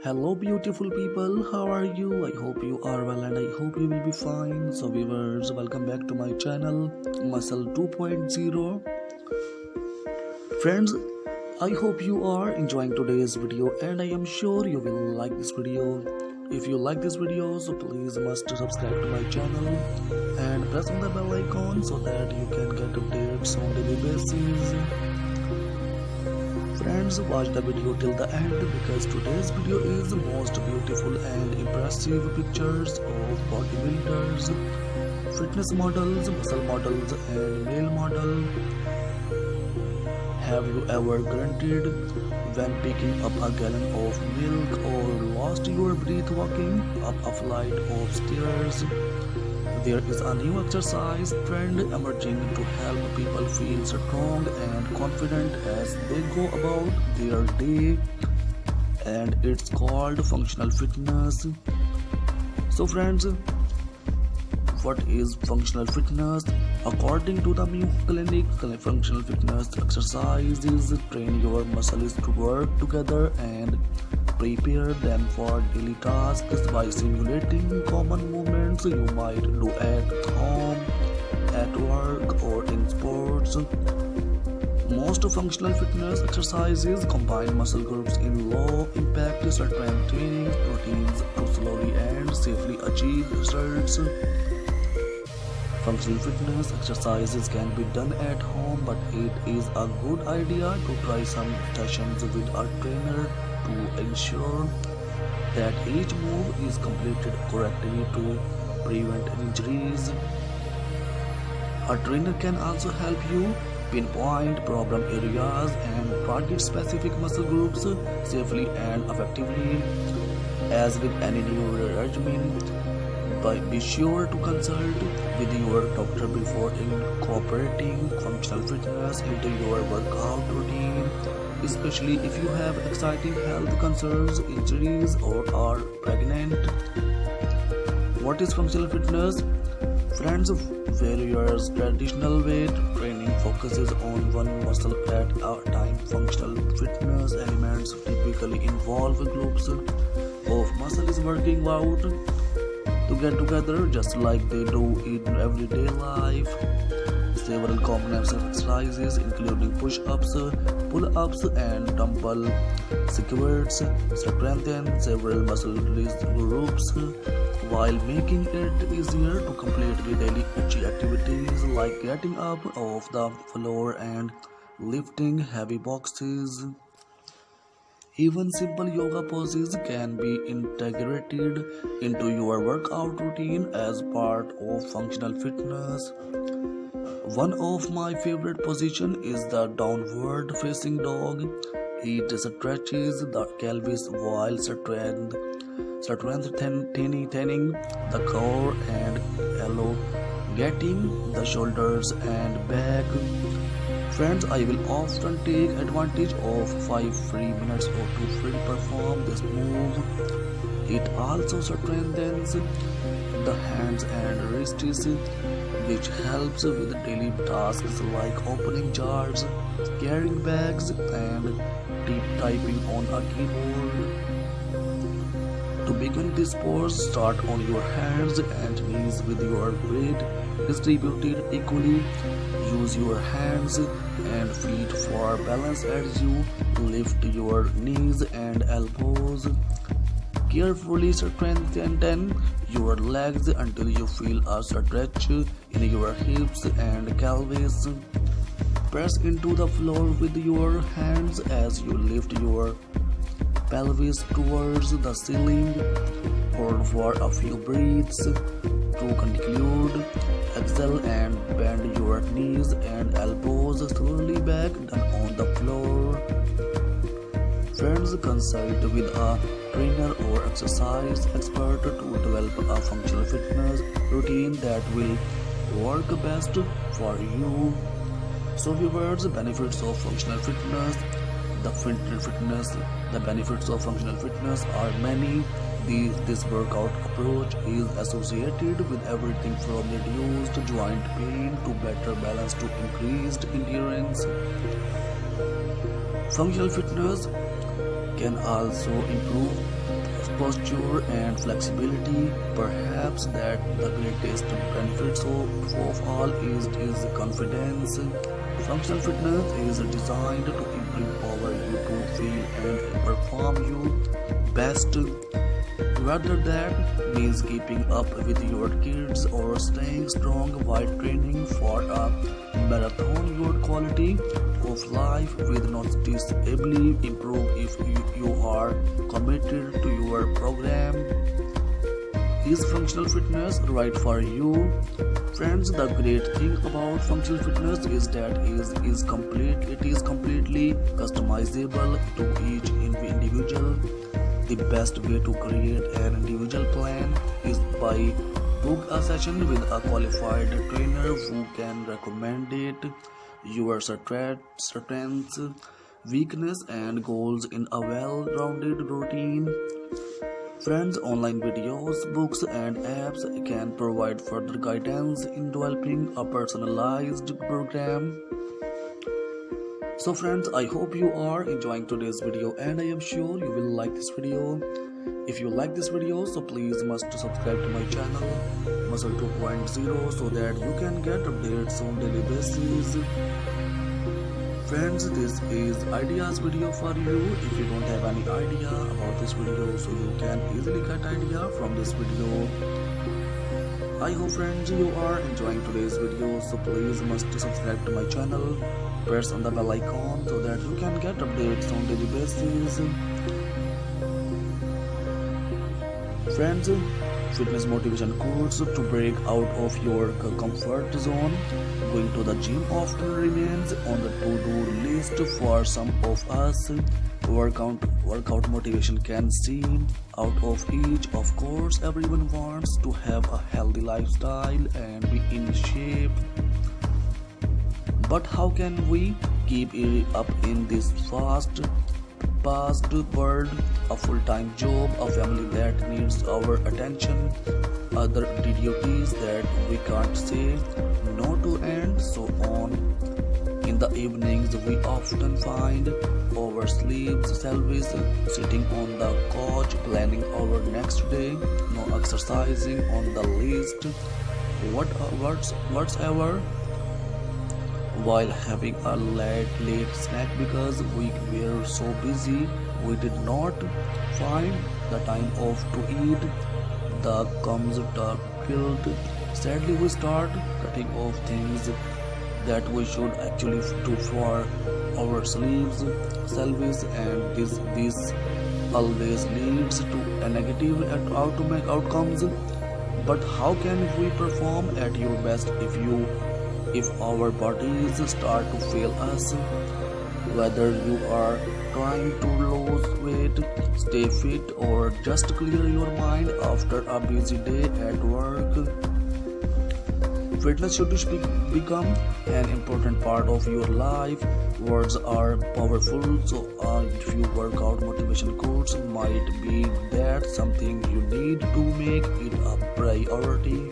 Hello, beautiful people. How are you? I hope you are well and I hope you will be fine. So, viewers, welcome back to my channel, Muscle 2.0. Friends, I hope you are enjoying today's video and I am sure you will like this video. If you like this video, so please must subscribe to my channel and press on the bell icon so that you can get updates on daily basis. Friends, watch the video till the end because today's video is the most beautiful and impressive pictures of bodybuilders, fitness models, muscle models and male model. Have you ever grunted when picking up a gallon of milk or lost your breath walking up a flight of stairs? There is a new exercise trend emerging to help people feel strong and confident as they go about their day, and it's called functional fitness. So, friends, what is functional fitness? According to the Mayo Clinic, functional fitness exercises train your muscles to work together and prepare them for daily tasks by simulating common movements you might do at home, at work, or in sports. Most functional fitness exercises combine muscle groups in low impact strength training routines to slowly and safely achieve results. Functional fitness exercises can be done at home, but it is a good idea to try some sessions with a trainer to ensure that each move is completed correctly to prevent injuries. A trainer can also help you pinpoint problem areas and target specific muscle groups safely and effectively. As with any new regimen, be sure to consult with your doctor before incorporating functional fitness into your workout routine, especially if you have exciting health concerns, injuries, or are pregnant. What is functional fitness? Friends, various traditional weight training focuses on one muscle at a time. Functional fitness elements typically involve groups of muscles working out to get together just like they do in everyday life. Several common exercises including push-ups, pull-ups and dumbbell squats strengthen several muscle groups while making it easier to complete daily activities like getting up off the floor and lifting heavy boxes. Even simple yoga poses can be integrated into your workout routine as part of functional fitness. One of my favorite positions is the downward facing dog. It stretches the pelvis while strengthening the core and elongating the shoulders and back. Friends, I will often take advantage of 5 free minutes or to free perform this move. It also strengthens the hands and wrists, which helps with daily tasks like opening jars, carrying bags, and typing on a keyboard. To begin this pose, start on your hands and knees with your weight distributed equally. Use your hands and feet for balance as you lift your knees and elbows. Carefully strengthen your legs until you feel a stretch in your hips and pelvis. Press into the floor with your hands as you lift your pelvis towards the ceiling. Hold for a few breaths. To conclude, exhale and bend your knees and elbows slowly back down on the floor. Friends, consult with a trainer or exercise expert to develop a functional fitness routine that will work best for you. So, viewers, benefits of functional fitness. The benefits of functional fitness are many. This workout approach is associated with everything from reduced joint pain to better balance to increased endurance. Functional fitness can also improve posture and flexibility. Perhaps that the greatest benefits of all is confidence. Functional fitness is designed to empower you to feel and perform your best. Whether that means keeping up with your kids or staying strong while training for a marathon, your quality of life will noticeably improve if you are committed to your program. Is functional fitness right for you? Friends, the great thing about functional fitness is that it is completely customizable to each individual. The best way to create an individual plan is by book a session with a qualified trainer who can recommend it. Your strengths, weakness, and goals in a well-rounded routine. Friends, online videos, books, and apps can provide further guidance in developing a personalized program. So friends, I hope you are enjoying today's video and I am sure you will like this video. If you like this video, so please must subscribe to my channel Muscle 2.0 so that you can get updates on daily basis. Friends, this is ideas video for you. If you don't have any idea about this video, so you can easily get idea from this video. I hope friends you are enjoying today's video, so please must subscribe to my channel. Press on the bell icon so that you can get updates on daily basis. Friends, fitness motivation quotes to break out of your comfort zone. Going to the gym often remains on the to-do list for some of us. Workout motivation can seem out of reach. Of course, everyone wants to have a healthy lifestyle and be in shape. But how can we keep it up in this fast-paced world? A full-time job, a family that needs our attention, other duties that we can't say no to, and so on. In the evenings, we often find ourselves sitting on the couch planning our next day, no exercising on the list, whatsoever, while having a late snack because we were so busy we did not find the time off to eat. The comes the guilt. Sadly, we start cutting off things that we should actually do for ourselves, and this always leads to a negative outcomes. But how can we perform at your best if our bodies start to fail us? Whether you are trying to lose weight, stay fit, or just clear your mind after a busy day at work, fitness should become an important part of your life. Words are powerful, so a few workout motivation quotes might be that something you need to make it a priority.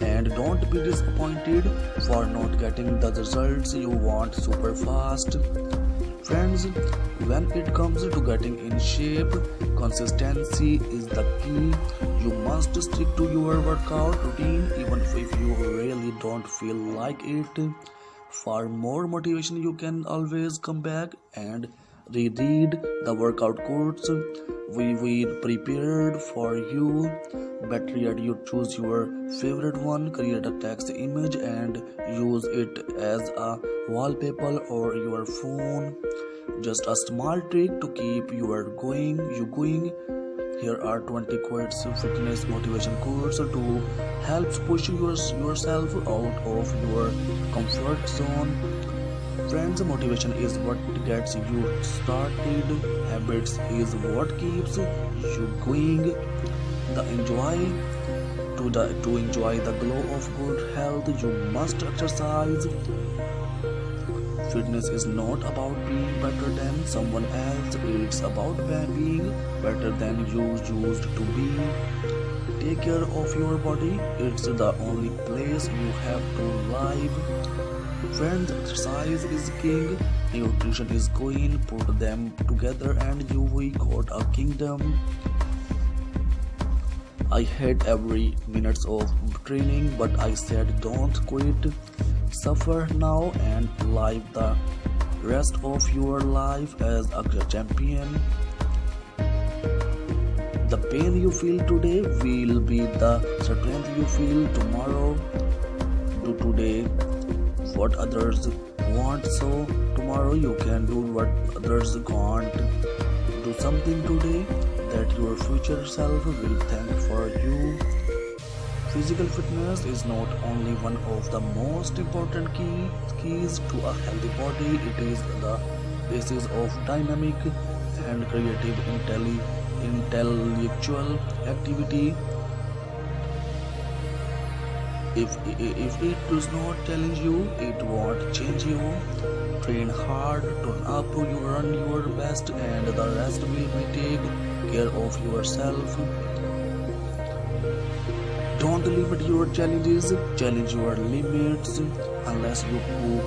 And don't be disappointed for not getting the results you want super fast. Friends, when it comes to getting in shape, consistency is the key. You must stick to your workout routine even if you really don't feel like it. For more motivation, you can always come back and reread the workout quotes we prepared for you. Better yet, you choose your favorite one, create a text image and use it as a wallpaper or your phone. Just a small trick to keep you going. Here are 20 quotes, fitness motivation quotes to help push yourself out of your comfort zone. Friends, motivation is what gets you started. Habits is what keeps you going. To enjoy the glow of good health, you must exercise. Fitness is not about being better than someone else. It's about being better than you used to be. Take care of your body. It's the only place you have to live. Friends, exercise is king, nutrition is queen. Put them together and we got a kingdom. I had every minute of training, but I said don't quit. Suffer now and live the rest of your life as a champion. The pain you feel today will be the strength you feel tomorrow. Do today what others want, so tomorrow you can do what others can't. Do something today that your future self will thank for you. Physical fitness is not only one of the most important keys to a healthy body, it is the basis of dynamic and creative intellectual activity. If it does not challenge you, it won't change you. Train hard, turn up, you run your best, and the rest will be take care of yourself. Don't limit your challenges, challenge your limits. Unless you cook,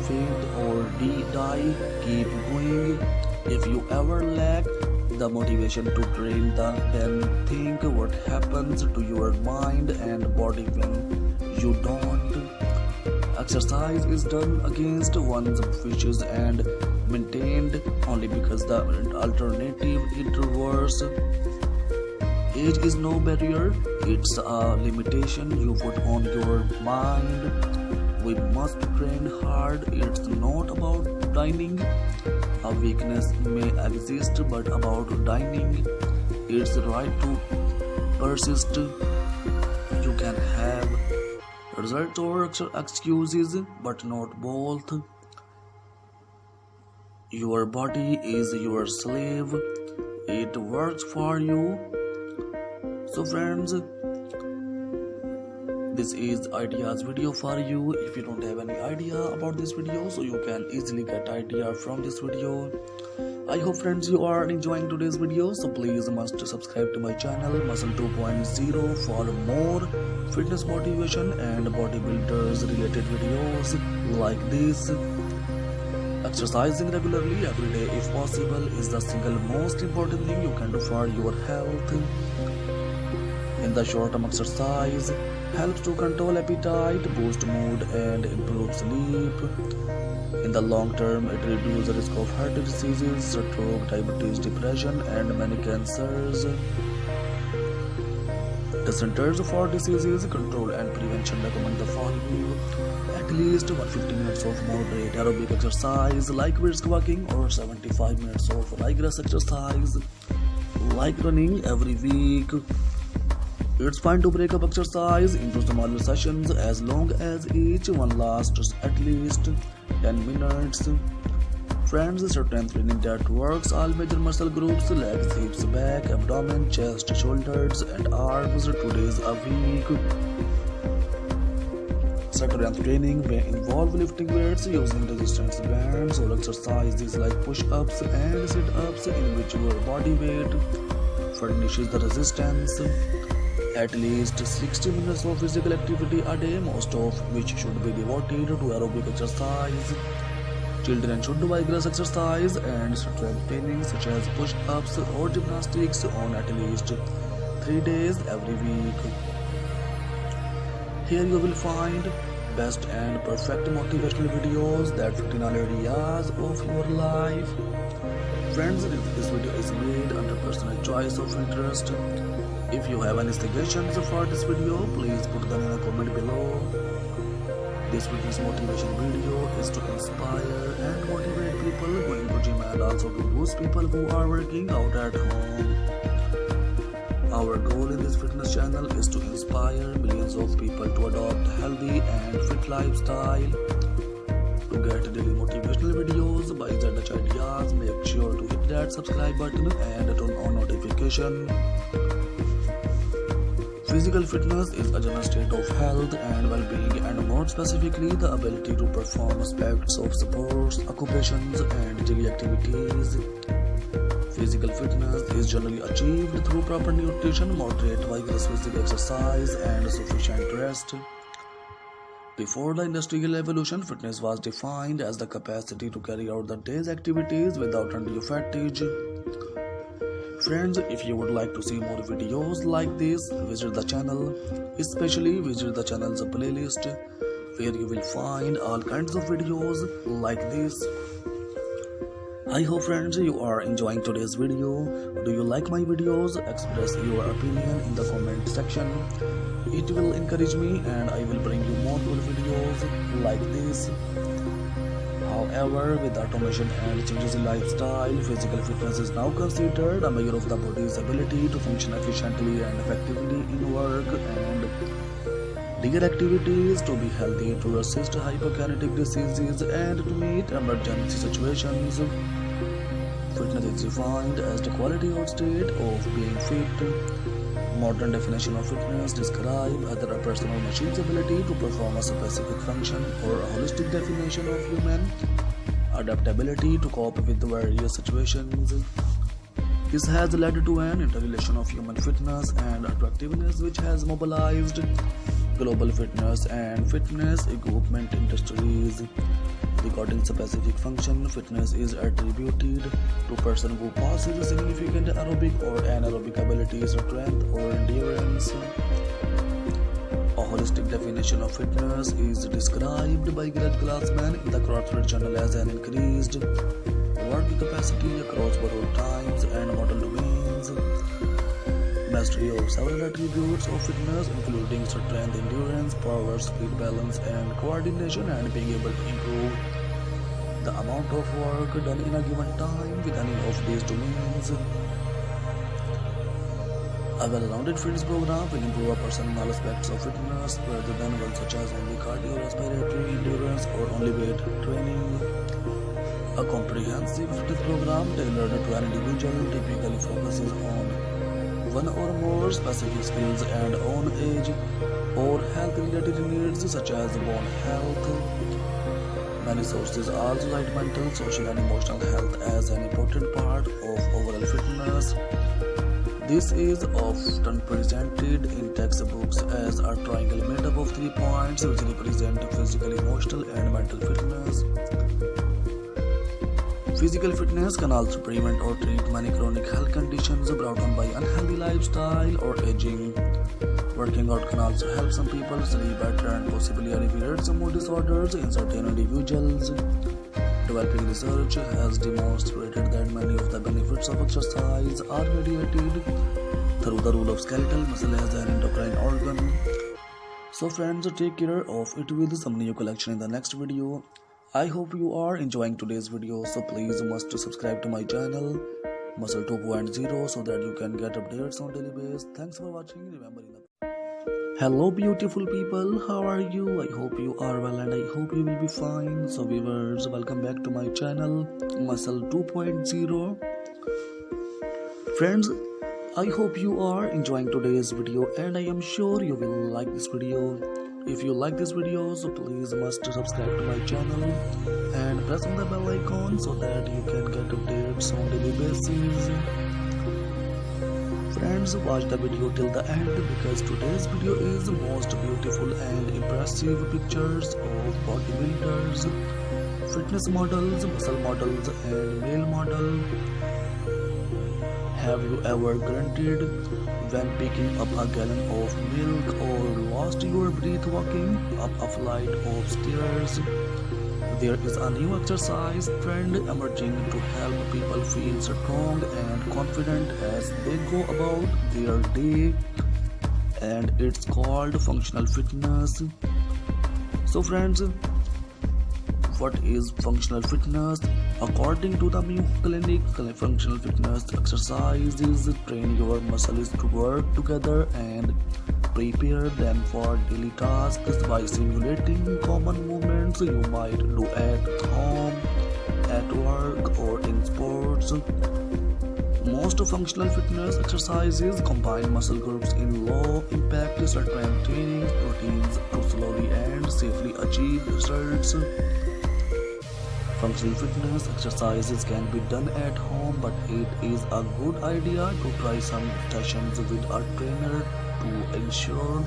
faint, or die, keep going. If you ever lack the motivation to train, then think what happens to your mind and body when you don't. Exercise is done against one's wishes and maintained only because the alternative is worse. Age is no barrier, it's a limitation you put on your mind. We must train hard, it's not about dining. A weakness may exist, but about dining, it's right to persist. You can have results or excuses, but not both. Your body is your slave, it works for you. So friends, this is ideas video for you. If you don't have any idea about this video, so you can easily get idea from this video. I hope friends you are enjoying today's video, so please must subscribe to my channel Muscle 2.0 for more fitness motivation and bodybuilders related videos like this. Exercising regularly every day if possible is the single most important thing you can do for your health. In the short term, exercise helps to control appetite, boost mood and improve sleep. In the long term, it reduces the risk of heart diseases, stroke, diabetes, depression and many cancers. The Centers for Disease Control and Prevention recommend the following: at least 150 minutes of moderate aerobic exercise like brisk walking or 75 minutes of rigorous exercise like running every week. It's fine to break up exercise into smaller sessions as long as each one lasts at least 10 minutes. Friends, strength training that works all major muscle groups: legs, hips, back, abdomen, chest, shoulders, and arms 2 days a week. Strength training may involve lifting weights, using resistance bands, or exercises like push-ups and sit-ups in which your body weight furnishes the resistance. At least 60 minutes of physical activity a day, most of which should be devoted to aerobic exercise. Children should do vigorous exercise and strength training such as push-ups or gymnastics on at least 3 days every week. Here you will find best and perfect motivational videos that fit in all areas of your life. Friends, this video is made under personal choice of interest. If you have any suggestions for this video, please put them in a comment below. This fitness motivation video is to inspire and motivate people going to gym and also to boost people who are working out at home. Our goal in this fitness channel is to inspire millions of people to adopt a healthy and fit lifestyle. To get daily motivational videos by ZH Ideas, make sure to hit that subscribe button and turn on notification. Physical fitness is a general state of health and well-being, and more specifically the ability to perform aspects of sports, occupations and daily activities. Physical fitness is generally achieved through proper nutrition, moderate vigorous physical exercise and sufficient rest. Before the industrial revolution, fitness was defined as the capacity to carry out the day's activities without undue fatigue. Friends, if you would like to see more videos like this, visit the channel, especially visit the channel's playlist where you will find all kinds of videos like this. I hope friends you are enjoying today's video. Do you like my videos? Express your opinion in the comment section. It will encourage me and I will bring you more good videos like this. However, with automation and changes in lifestyle, physical fitness is now considered a measure of the body's ability to function efficiently and effectively in work and daily activities, to be healthy, to resist hypokinetic diseases, and to meet emergency situations. Fitness is defined as the quality or state of being fit. Modern definition of fitness describe either a person or machine's ability to perform a specific function, or a holistic definition of human adaptability to cope with various situations. This has led to an interrelation of human fitness and attractiveness, which has mobilized global fitness and fitness equipment industries. Regarding specific function, fitness is attributed to a person who possesses significant aerobic or anaerobic abilities, strength or endurance. A holistic definition of fitness is described by Greg Glassman in the Crawford Journal as an increased working capacity across borrowed times and model domains. Mastery of several attributes of fitness, including strength, endurance, power, speed, balance, and coordination, and being able to improve the amount of work done in a given time with any of these domains. A well-rounded fitness program will improve a person in all aspects of fitness, rather than one such as only cardiorespiratory endurance or only weight training. A comprehensive fitness program tailored to an individual typically focuses on one or more specific skills and on age or health-related needs such as bone health. Many sources also cite mental, social, and emotional health as an important part of overall fitness. This is often presented in textbooks as a triangle made up of 3 points which represent physical, emotional, and mental fitness. Physical fitness can also prevent or treat many chronic health conditions brought on by unhealthy lifestyle or aging. Working out can also help some people sleep better and possibly alleviate some mood disorders in certain individuals. Developing research has demonstrated that many of the benefits of exercise are mediated through the role of skeletal muscle as an endocrine organ. So friends, take care of it with some new collection in the next video. I hope you are enjoying today's video, so please must subscribe to my channel Muscle 2.0 so that you can get updates on daily basis. Thanks for watching. Hello beautiful people, how are you? I hope you are well and I hope you will be fine. So viewers, welcome back to my channel Muscle 2.0. Friends, I hope you are enjoying today's video and I am sure you will like this video. If you like this video, so please must subscribe to my channel and press on the bell icon so that you can get updates on daily basis. Friends, watch the video till the end because today's video is most beautiful and impressive pictures of bodybuilders, fitness models, muscle models, and male model. Have you ever grunted when picking up a gallon of milk or lost your breath walking up a flight of stairs? There is a new exercise trend emerging to help people feel strong and confident as they go about their day, and it's called functional fitness. So friends, what is functional fitness? According to the Mayo Clinic, functional fitness exercises train your muscles to work together and prepare them for daily tasks by simulating common movements you might do at home, at work, or in sports. Most functional fitness exercises combine muscle groups in low-impact strength training routines to slowly and safely achieve results. Functional fitness exercises can be done at home, but it is a good idea to try some sessions with a trainer to ensure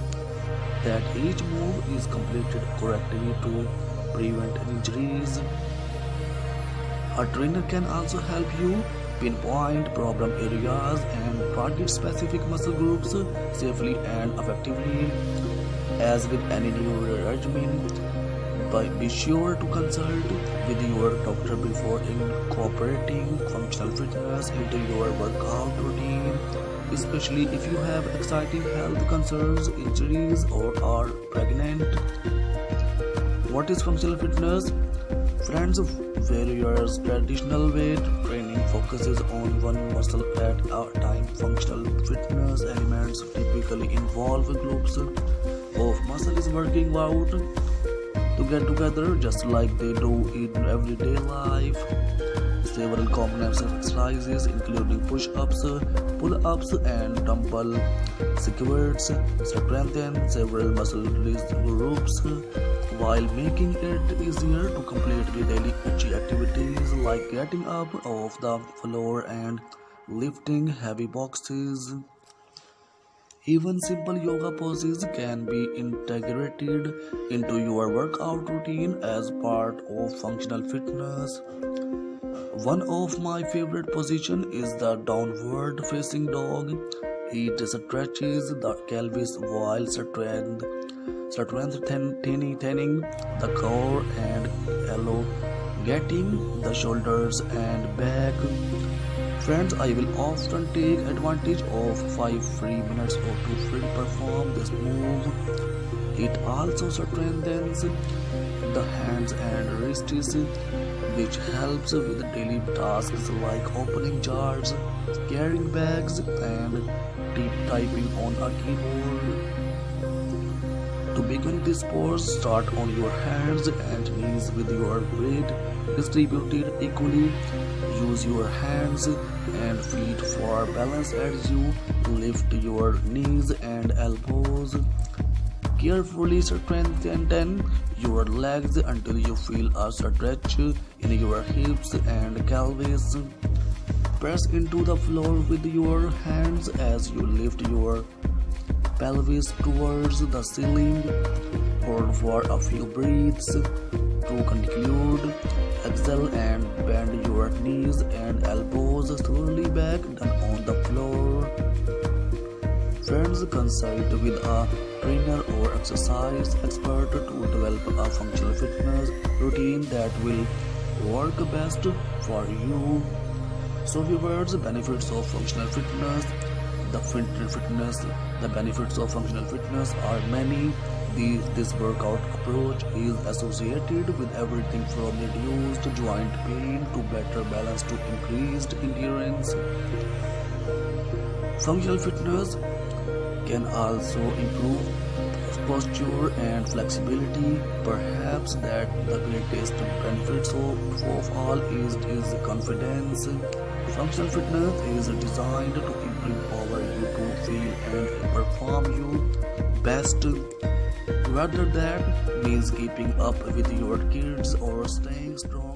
that each move is completed correctly to prevent injuries. A trainer can also help you pinpoint problem areas and target specific muscle groups safely and effectively. As with any new regimen, be sure to consult with your doctor before incorporating functional fitness into your workout routine, especially if you have exciting health concerns, injuries, or are pregnant. What is functional fitness? Friends, various traditional weight training focuses on one muscle at a time. Functional fitness elements typically involve groups of muscles working out to get together just like they do in everyday life. Several common exercises including push-ups, pull-ups and dumbbell squats strengthen several muscle groups while making it easier to complete daily activities like getting up off the floor and lifting heavy boxes. Even simple yoga poses can be integrated into your workout routine as part of functional fitness. One of my favorite positions is the downward facing dog. It stretches the pelvis while strengthening the core and elongating the shoulders and back. Friends, I will often take advantage of 5 free minutes or to perform this move. It also strengthens the hands and wrists, which helps with daily tasks like opening jars, carrying bags, and typing on a keyboard. To begin this pose, start on your hands and knees with your weight distributed equally. Use your hands and feet for balance as you lift your knees and elbows. Carefully strengthen your legs until you feel a stretch in your hips and pelvis. Press into the floor with your hands as you lift your pelvis towards the ceiling. Hold for a few breaths. To conclude, exhale and bend your knees and elbows slowly back down on the floor. Friends, consult with a trainer or exercise expert to develop a functional fitness routine that will work best for you. So viewers, benefits of functional fitness. The benefits of functional fitness are many. This workout approach is associated with everything from reduced joint pain to better balance to increased endurance. Functional fitness can also improve posture and flexibility. Perhaps that the greatest benefits of all is confidence. Functional fitness is designed to empower you to feel and perform your best, whether that means keeping up with your kids or staying strong